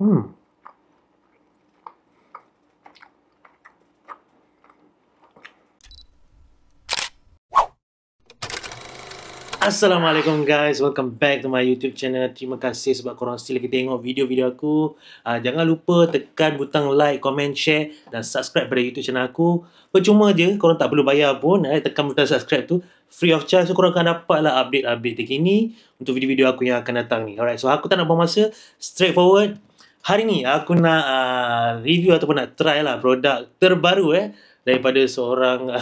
Hmm. Assalamualaikum guys, welcome back to my YouTube channel. Terima kasih sebab korang still lagi tengok video-video aku. Jangan lupa tekan butang like, comment, share dan subscribe pada YouTube channel aku. Percuma je, korang tak perlu bayar pun. Tekan butang subscribe tu, free of charge. So korang akan dapatlah update-update terkini untuk video-video aku yang akan datang ni. Alright, so aku tak nak buang masa, straightforward. Hari ni aku nak review ataupun nak try lah produk terbaru daripada seorang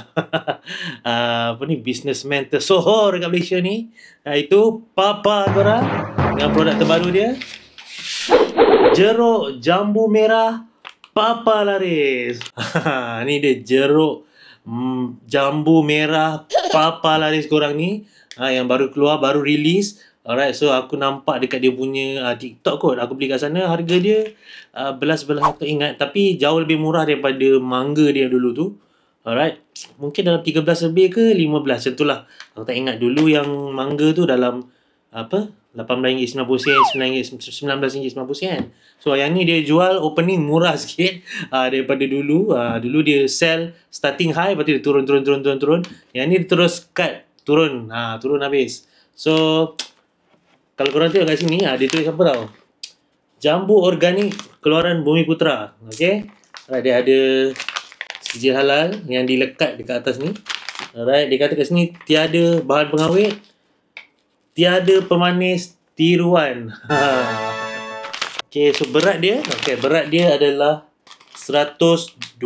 businessman tersohor dekat Malaysia ni, iaitu Papa korang dengan produk terbaru dia, jeruk jambu merah Papa Laris. Ni dia jeruk jambu merah Papa Laris korang ni, yang baru keluar, baru release. Alright, so aku nampak dekat dia punya TikTok kot. Aku beli kat sana, harga dia belas-belas aku tak ingat, tapi jauh lebih murah daripada mangga dia dulu tu. Alright, mungkin dalam 13 lebih ke 15 macam tu lah. Aku tak ingat. Dulu yang mangga tu dalam RM18.90, RM19.90. So yang ni dia jual opening murah sikit daripada dulu. Dulu dia sell starting high, lepas tu dia turun. Yang ni dia terus cut, turun habis. So kalau korang tengok kat sini, dia tulis apa tau? Jambu organik keluaran Bumi Putra. Okay, dia ada sijil halal yang dilekat dekat atas ni. Alright, dia kata kat sini tiada bahan pengawet, tiada pemanis tiruan. Okay, so berat dia adalah 120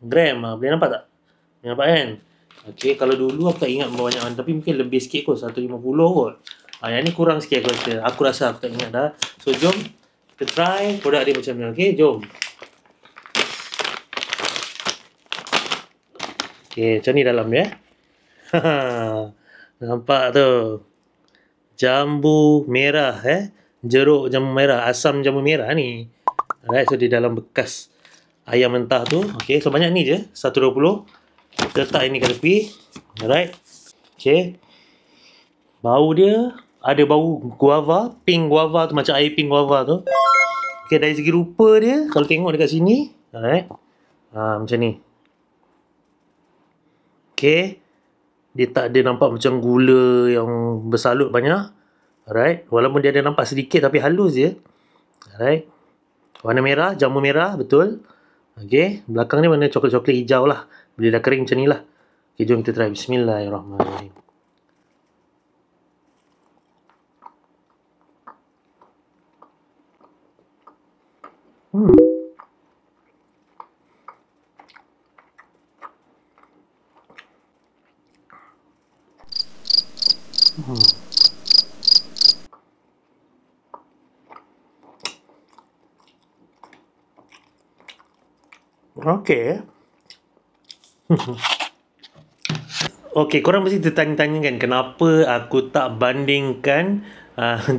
gram. Boleh nampak tak? Boleh nampak kan? Okay, kalau dulu aku tak ingat berapa banyak, tapi mungkin lebih sikit kot, 150 kot. Yang ni kurang sikit aku rasa. Aku tak ingat dah. So jom kita try produk dia macam ni. Okay, jom. Okay, macam ni dalam dia. Nampak tu, jambu merah, jeruk jambu merah, asam jambu merah ni. Alright, so di dalam bekas ayam mentah tu. Okay, so banyak ni je, 120. Kita letak ini ke tepi. Alright. Okay, bau dia ada bau guava, pink guava tu, macam air pink guava tu. Okay, dari segi rupa dia, kalau tengok dekat sini, alright, macam ni. Okay, dia tak ada nampak macam gula yang bersalut banyak. Alright, walaupun dia ada nampak sedikit tapi halus je. Alright, warna merah, jambu merah, betul. Okay, belakang ni warna coklat-coklat hijau lah. Bila dah kering macam ni lah. Okay, jom kita try. Bismillahirrahmanirrahim. Okay. Okay, korang mesti tertanya-tanya kan, kenapa aku tak bandingkan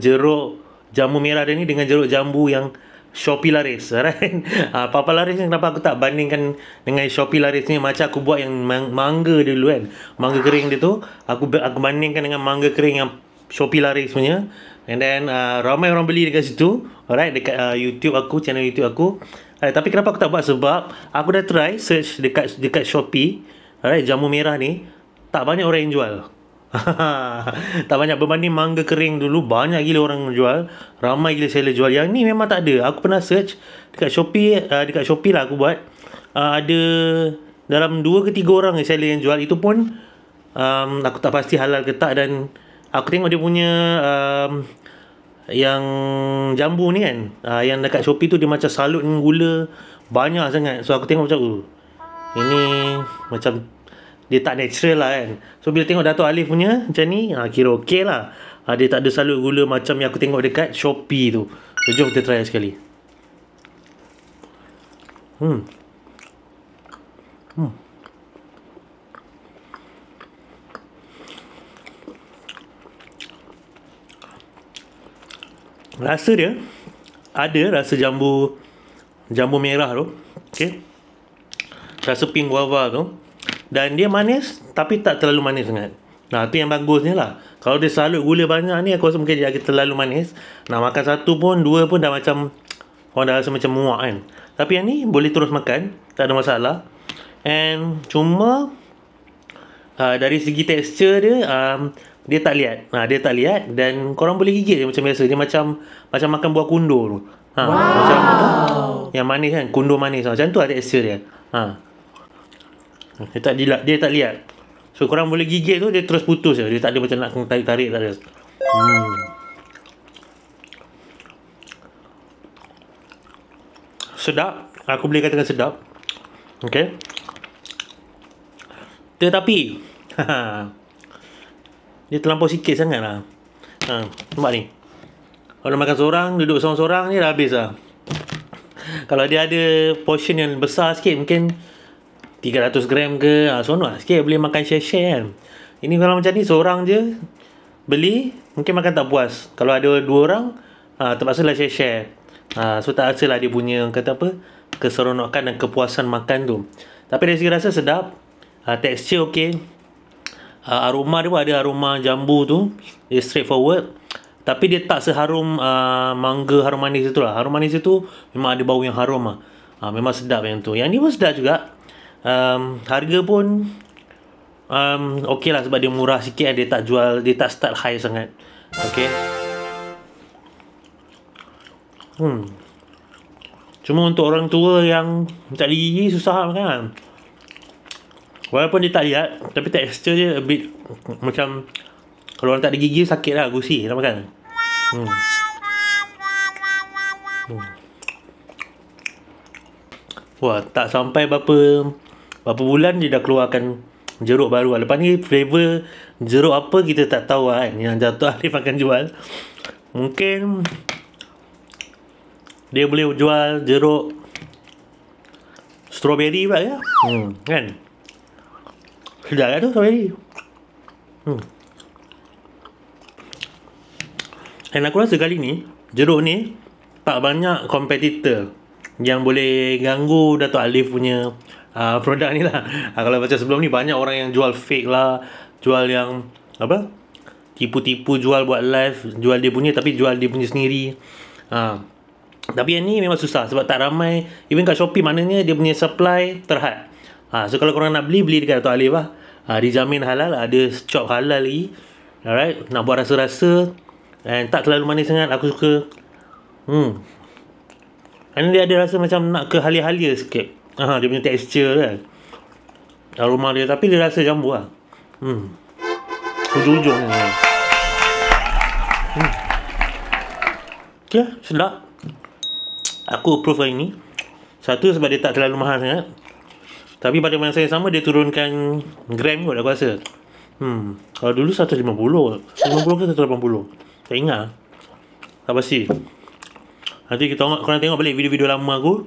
jeruk jambu merah dia ni dengan jeruk jambu yang Shopee Laris, right? Papa Laris ni kenapa aku tak bandingkan dengan Shopee Laris ni, macam aku buat yang mangga dulu kan. Mangga kering dia tu, aku bandingkan dengan mangga kering yang Shopee Laris punya. And then ramai orang beli dekat situ, alright, dekat YouTube aku, channel YouTube aku. Tapi kenapa aku tak buat, sebab aku dah try search dekat Shopee, alright, jambu merah ni tak banyak orang yang jual. Tak banyak berbanding mangga kering dulu, banyak gila orang jual, ramai gila seller jual. Yang ni memang tak ada. Aku pernah search dekat Shopee lah aku buat, ada dalam 2 ke 3 orang seller yang jual. Itu pun aku tak pasti halal ke tak. Dan aku tengok dia punya yang jambu ni kan, yang dekat Shopee tu dia macam salut dengan gula banyak sangat. So aku tengok macam ini macam dia tak natural lah kan. So bila tengok Dato' Alif punya macam ni, kira okey lah. Dia tak ada salut gula macam yang aku tengok dekat Shopee tu. So jom kita try sekali. Rasa dia ada rasa jambu merah tu. Okay, rasa pink guava tu. Dan dia manis tapi tak terlalu manis sangat. Tu yang bagusnya lah. Kalau dia salut gula banyak ni, aku rasa mungkin dia agak terlalu manis. Nak makan satu pun, dua pun dah macam orang dah rasa macam muak kan. Tapi yang ni boleh terus makan, tak ada masalah. And cuma dari segi tekstur dia, dia tak liat. Dia tak liat dan korang boleh gigit je macam biasa. Dia macam makan buah kundur tu. Macam yang manis kan, kundur manis. Macam tu lah tekstur dia. Dia tak liat. So korang boleh gigit tu, dia terus putus je. Dia tak ada macam nak tarik-tarik, tak ada. Sedap. Aku boleh katakan sedap. Okay. Tetapi dia terlampau sikit sangat lah. Nampak ni. Kalau makan seorang, duduk seorang-seorang ni dah habis lah. Kalau dia ada portion yang besar sikit, mungkin 300 gram ke, seronok lah sikit boleh makan share-share kan. Ini kalau macam ni seorang je beli, mungkin makan tak puas. Kalau ada 2 orang, terpaksa lah share-share. So tak rasa lah dia punya kata apa, keseronokan dan kepuasan makan tu. Tapi dari segi rasa sedap, tekstur okey, aroma dia pun ada aroma jambu tu, dia straightforward. Tapi dia tak seharum mangga harum manis tu lah. Harum manis tu memang ada bau yang harum lah. Memang sedap yang tu. Yang ni pun sedap juga. Harga pun okey lah sebab dia murah sikit. Dia tak jual, dia tak start high sangat. Okey. Cuma untuk orang tua yang tak ada gigi, susah makan. Walaupun dia tak lihat, tapi tekstur dia a bit macam, kalau orang tak ada gigi sakit lah, gusi nak makan. Wah, tak sampai berapa bulan dia dah keluarkan jeruk baru. Lepas ni flavor jeruk apa kita tak tahu lah kan, yang Dato' Alif akan jual. Mungkin dia boleh jual jeruk strawberry pula ya. Kan? Sedap lah tu strawberry. Dan aku rasa kali ni jeruk ni tak banyak kompetitor yang boleh ganggu Dato' Alif punya produk ni lah. Kalau macam sebelum ni banyak orang yang jual fake lah, jual yang apa, tipu-tipu jual buat live, jual dia punya tapi jual dia punya sendiri. Tapi yang ni memang susah sebab tak ramai. Even kat Shopee maknanya dia punya supply terhad. So kalau korang nak beli dekat Dato' Alif lah. Dijamin halal, ada shop halal lagi. Alright, nak buat rasa-rasa dan tak terlalu manis sangat. Aku suka. Ini dia ada rasa macam nak ke halia-halia sikit. Dia punya tekstur kan, aroma dia, tapi dia rasa jambu lah. Ujung-ujung ni. Okay, sedap. Aku approve hari ni. Satu sebab dia tak terlalu mahal sangat. Tapi pada masa yang sama dia turunkan gram kot aku rasa. Kalau dulu 150 ke 180, tak ingat. Tak pasti. Nanti korang tengok balik video-video lama aku,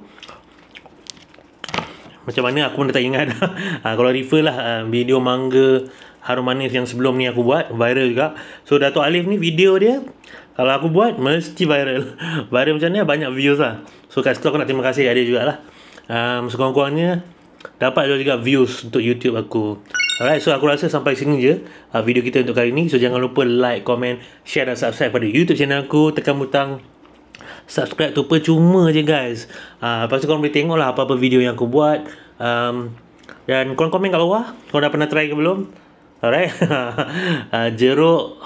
macam mana aku pun dah tak ingat. Kalau refer lah video mangga harum manis yang sebelum ni aku buat, viral juga. So Dato' Alif ni video dia, kalau aku buat mesti viral. Viral macam ni banyak views lah. So kat situ aku nak terima kasih kat dia jugalah. Sekurang-kurangnya dapat juga views untuk YouTube aku. Alright, so aku rasa sampai sini je video kita untuk kali ni. So jangan lupa like, comment, share dan subscribe pada YouTube channel aku. Tekan butang subscribe tu percuma je guys. Lepas tu korang boleh tengok lah apa-apa video yang aku buat. Dan korang komen kat bawah, korang dah pernah try ke belum. Alright. Jeruk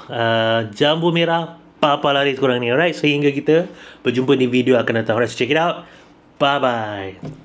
jambu merah Papa Laris korang ni. Alright, sehingga kita berjumpa di video akan datang. Alright, so check it out. Bye bye.